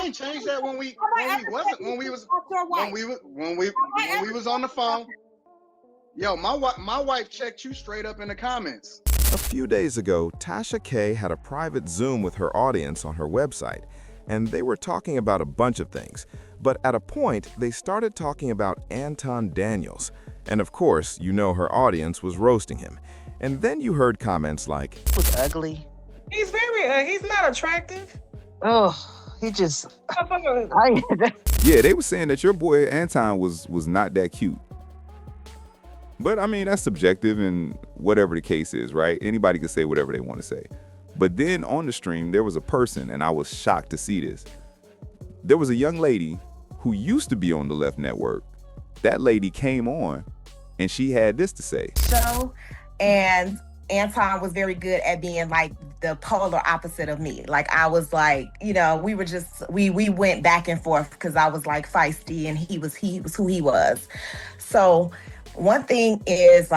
ain't changed that when we was on the phone. Yo, my wife checked you straight up in the comments. A few days ago, Tasha K had a private Zoom with her audience on her website, and they were talking about a bunch of things. But at a point, they started talking about Anton Daniels. And of course, you know her audience was roasting him. And then you heard comments like, He was ugly. He's very, he's not attractive. Oh, he just... Yeah, they were saying that your boy Anton was not that cute. But I mean, that's subjective and whatever the case is, right? Anybody can say whatever they want to say. But then on the stream, there was a person, and I was shocked to see this. There was a young lady who used to be on the Left Network. That lady came on, and she had this to say. Show, and Anton was very good at being like the polar opposite of me. Like I was like, you know, we went back and forth because I was like feisty and he was who he was. So one thing that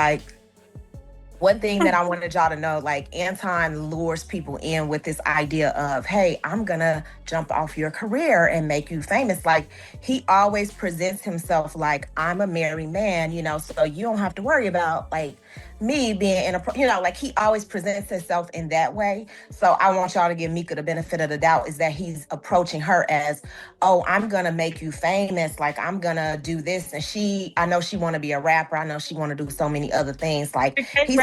I wanted y'all to know, like Anton lures people in with this idea of, hey, I'm gonna jump off your career and make you famous. Like he always presents himself like I'm a married man, you know, so you don't have to worry about like me being in a, you know, like he always presents himself in that way. So I want y'all to give Mika the benefit of the doubt is that he's approaching her as, oh, I'm gonna make you famous. Like I'm gonna do this. And I know she wanna be a rapper. I know she wanna do so many other things. Like he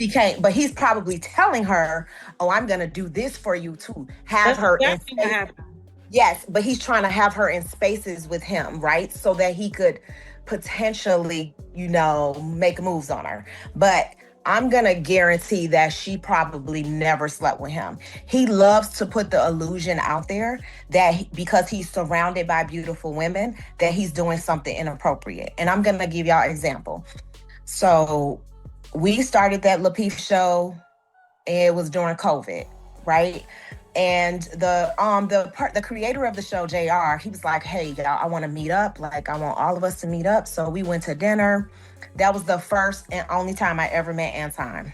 can't, but he's probably telling her, oh, I'm gonna do this for you to have her in spaces. Yes, but he's trying to have her in spaces with him, right? So that he could potentially, you know, make moves on her. But I'm gonna guarantee that she probably never slept with him. He loves to put the illusion out there that because he's surrounded by beautiful women, that he's doing something inappropriate. And I'm gonna give y'all an example. So we started that Lapeef show, and it was during COVID, right? And the creator of the show, JR, he was like, hey, y'all, I want to meet up. Like, I want all of us to meet up. So we went to dinner. That was the first and only time I ever met Anton,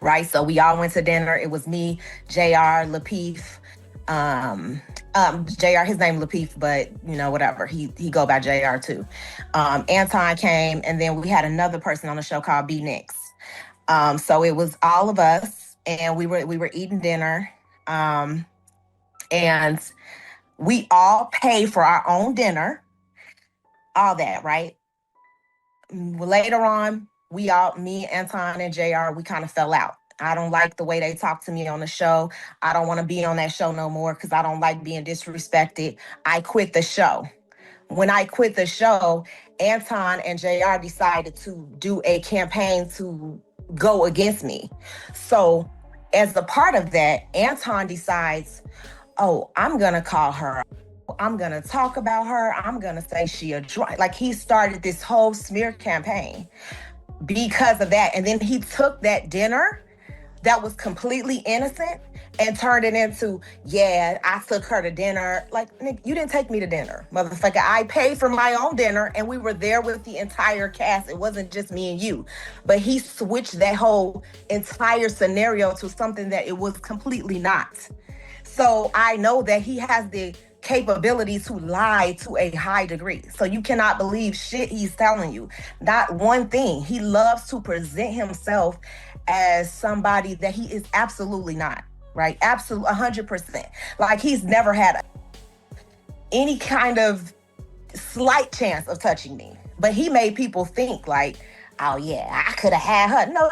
right? So we all went to dinner. It was me, JR, Lapeef. JR, his name Lapeef, but, you know, whatever. He go by JR too. Anton came, and then we had another person on the show called B Nix. So it was all of us, and we were eating dinner. And we all pay for our own dinner, all that, right? Later on, me, Anton, and JR, we kind of fell out. I don't like the way they talk to me on the show. I don't want to be on that show no more because I don't like being disrespected. I quit the show. When I quit the show, Anton and JR decided to do a campaign to go against me. So as a part of that, Anton decides, oh, I'm going to call her. I'm going to talk about her. I'm going to say she a drunk. Like he started this whole smear campaign because of that. And then he took that dinner that was completely innocent and turned it into, yeah, I took her to dinner. Like, Nick, you didn't take me to dinner, motherfucker. I paid for my own dinner and we were there with the entire cast. It wasn't just me and you. But he switched that whole entire scenario to something that it was completely not. So I know that he has the capability to lie to a high degree. So you cannot believe shit he's telling you. Not one thing. He loves to present himself as somebody that he is absolutely not, right? Absolutely, 100%. Like he's never had any kind of slight chance of touching me. But he made people think like, oh yeah, I could have had her. No,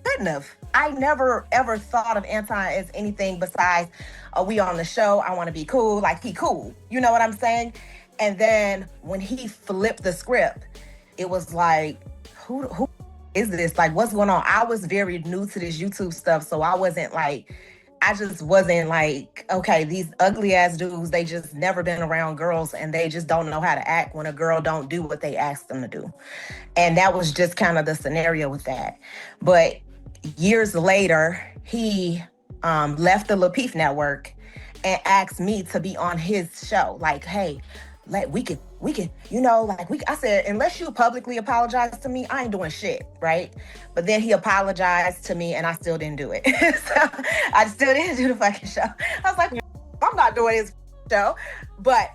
couldn't have. I never ever thought of Anton as anything besides, oh, we on the show, I want to be cool. Like he cool. You know what I'm saying? And then when he flipped the script, it was like, who is this? Like, what's going on? I was very new to this YouTube stuff, so I just wasn't like, okay, these ugly ass dudes, they just never been around girls and they just don't know how to act when a girl don't do what they ask them to do. And that was just kind of the scenario with that. But years later, he left the Lapeef network and asked me to be on his show. Like, hey, like we could, you know, like I said, unless you publicly apologize to me, I ain't doing shit, right? But then he apologized to me and I still didn't do it. So I still didn't do the fucking show. I was like, I'm not doing his show. But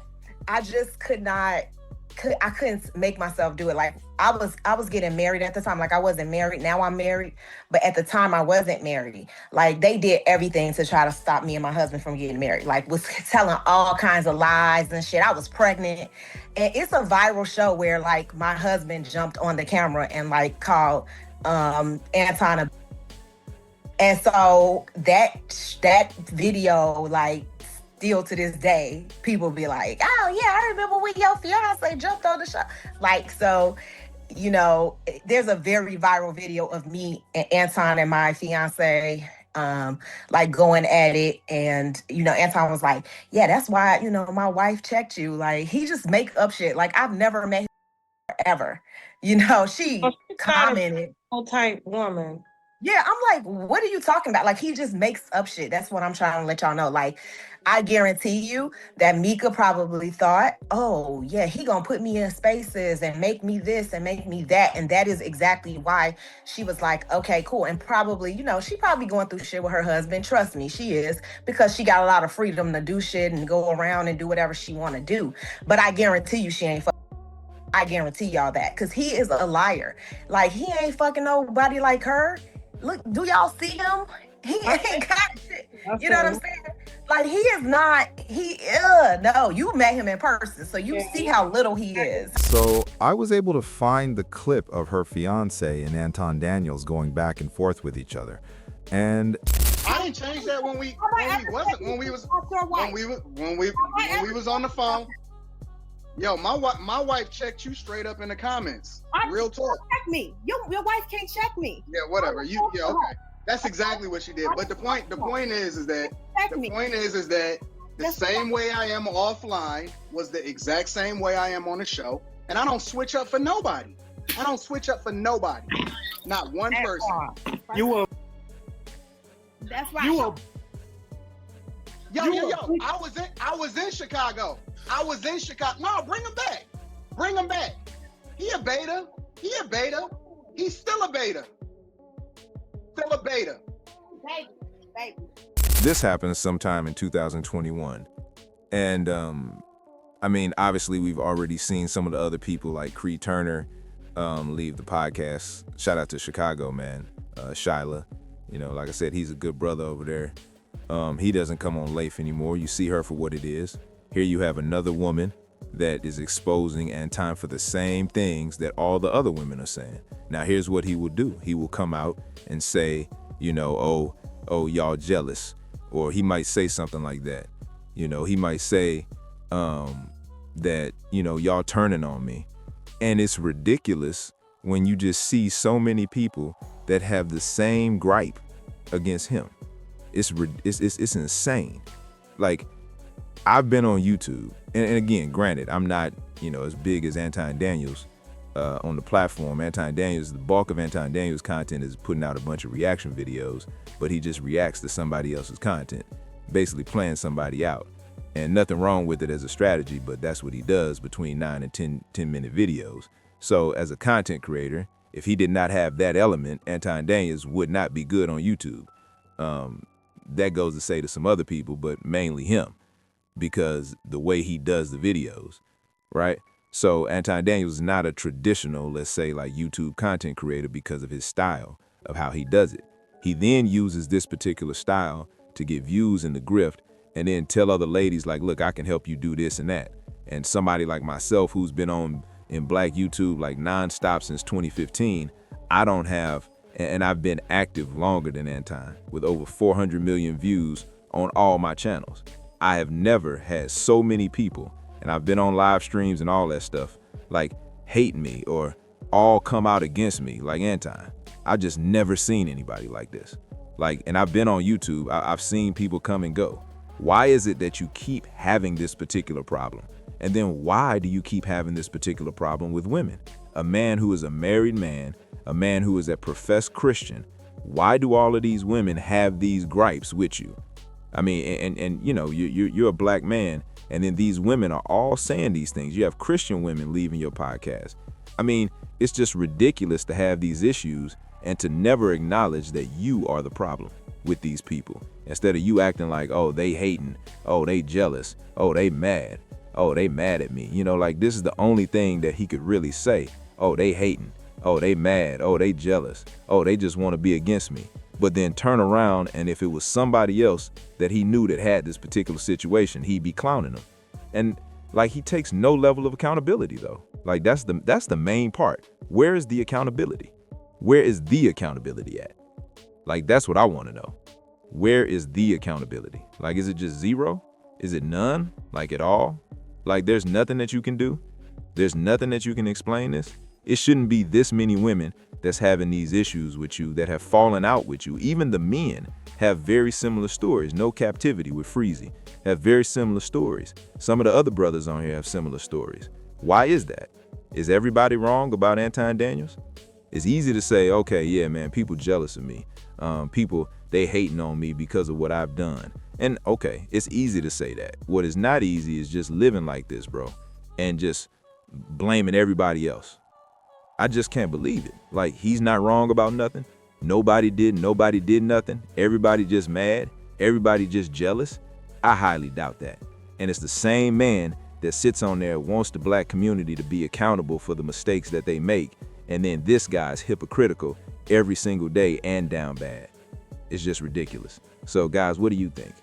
I just I couldn't make myself do it. Like I was getting married at the time. Like I wasn't married. Now I'm married. But at the time I wasn't married. Like they did everything to try to stop me and my husband from getting married. Like was telling all kinds of lies and shit. I was pregnant. And it's a viral show where like my husband jumped on the camera and like called Anton a. And so that video, like, still to this day, people be like, oh yeah, I remember when your fiance jumped on the show. Like, so, you know, there's a very viral video of me and Anton and my fiance, like going at it. And, you know, Anton was like, yeah, that's why, you know, my wife checked you. Like, he just make up shit. Like, I've never met her ever. You know, she commented. Type woman. Yeah, I'm like, what are you talking about? Like, he just makes up shit. That's what I'm trying to let y'all know. Like, I guarantee you that Mika probably thought, oh, yeah, he gonna put me in spaces and make me this and make me that. And that is exactly why she was like, okay, cool. And probably, you know, she probably going through shit with her husband. Trust me, she is, because she got a lot of freedom to do shit and go around and do whatever she want to do. But I guarantee you she ain't I guarantee y'all that, because he is a liar. Like, he ain't fucking nobody like her. Look, do y'all see him? He ain't got shit. You know what I'm saying? Like, he is not, no, you met him in person, so you see how little he is. So I was able to find the clip of her fiance and Anton Daniels going back and forth with each other. And I didn't change that when we was on the phone. Yo, my wife checked you straight up in the comments. Real talk. Check me. Your wife can't check me. Yeah, whatever. Okay. That's exactly what she did. But the point is that the same way I am offline was the exact same way I am on the show, and I don't switch up for nobody. Not one person. You will. That's right. Yo. I was in Chicago. No, bring him back. He a beta. He's still a beta. Baby. this happened sometime in 2021. And I mean, obviously we've already seen some of the other people like Creed Turner leave the podcast. Shout out to Chicago, man. Shyla, you know, like I said, he's a good brother over there. He doesn't come on Leif anymore. You see her for what it is. Here you have another woman that is exposing Anton for the same things that all the other women are saying. Now, here's what he will do. He will come out and say, you know, oh, y'all jealous. Or he might say something like that. You know, he might say that, you know, y'all turning on me. And it's ridiculous when you just see so many people that have the same gripe against him. It's insane. Like, I've been on YouTube, and again, granted, I'm not, you know, as big as Anton Daniels on the platform. Anton Daniels, the bulk of Anton Daniels' content is putting out a bunch of reaction videos, but he just reacts to somebody else's content, basically playing somebody out. And nothing wrong with it as a strategy, but that's what he does between 9 and 10-minute videos. So as a content creator, if he did not have that element, Anton Daniels would not be good on YouTube. That goes to say to some other people, but mainly him, because the way he does the videos, right? So Anton Daniels is not a traditional, let's say, like YouTube content creator because of his style of how he does it. He then uses this particular style to get views in the grift and then tell other ladies like, look, I can help you do this and that. And somebody like myself who's been on in Black YouTube like nonstop since 2015, I don't have, and I've been active longer than Anton with over 400 million views on all my channels. I have never had so many people, and I've been on live streams and all that stuff, like hate me or all come out against me like Anton. I've just never seen anybody like this. Like, and I've been on YouTube, I've seen people come and go. Why is it that you keep having this particular problem? And then why do you keep having this particular problem with women? A man who is a married man, a man who is a professed Christian, why do all of these women have these gripes with you? I mean, and you know, you're a black man, and then these women are all saying these things. You have Christian women leaving your podcast. I mean, it's just ridiculous to have these issues and to never acknowledge that you are the problem. with these people. Instead of you acting like, oh, they hating, oh, they jealous, oh, they mad, oh, they mad at me. You know, like this is the only thing that he could really say. Oh, they hating, oh, they mad, oh, they jealous, oh, they just want to be against me. But then turn around, and if it was somebody else that he knew that had this particular situation, he'd be clowning them. And like, he takes no level of accountability though. Like that's the main part. Where is the accountability? Where is the accountability at? Like, that's what I want to know. Where is the accountability? Like, is it just zero? Is it none? Like, at all? Like, there's nothing that you can do? There's nothing that you can explain this? It shouldn't be this many women that's having these issues with you, that have fallen out with you. Even the men have very similar stories. No Captivity with Freezy have very similar stories. Some of the other brothers on here have similar stories. Why is that? Is everybody wrong about Anton Daniels? It's easy to say, okay, yeah, man, people jealous of me. People, they hating on me because of what I've done. And okay, it's easy to say that. What is not easy is just living like this, bro, and just blaming everybody else. I just can't believe it. Like, he's not wrong about nothing. Nobody did nothing. Everybody just mad. Everybody just jealous. I highly doubt that. And it's the same man that sits on there, wants the black community to be accountable for the mistakes that they make. And then this guy's hypocritical every single day and down bad. It's just ridiculous. So guys, what do you think?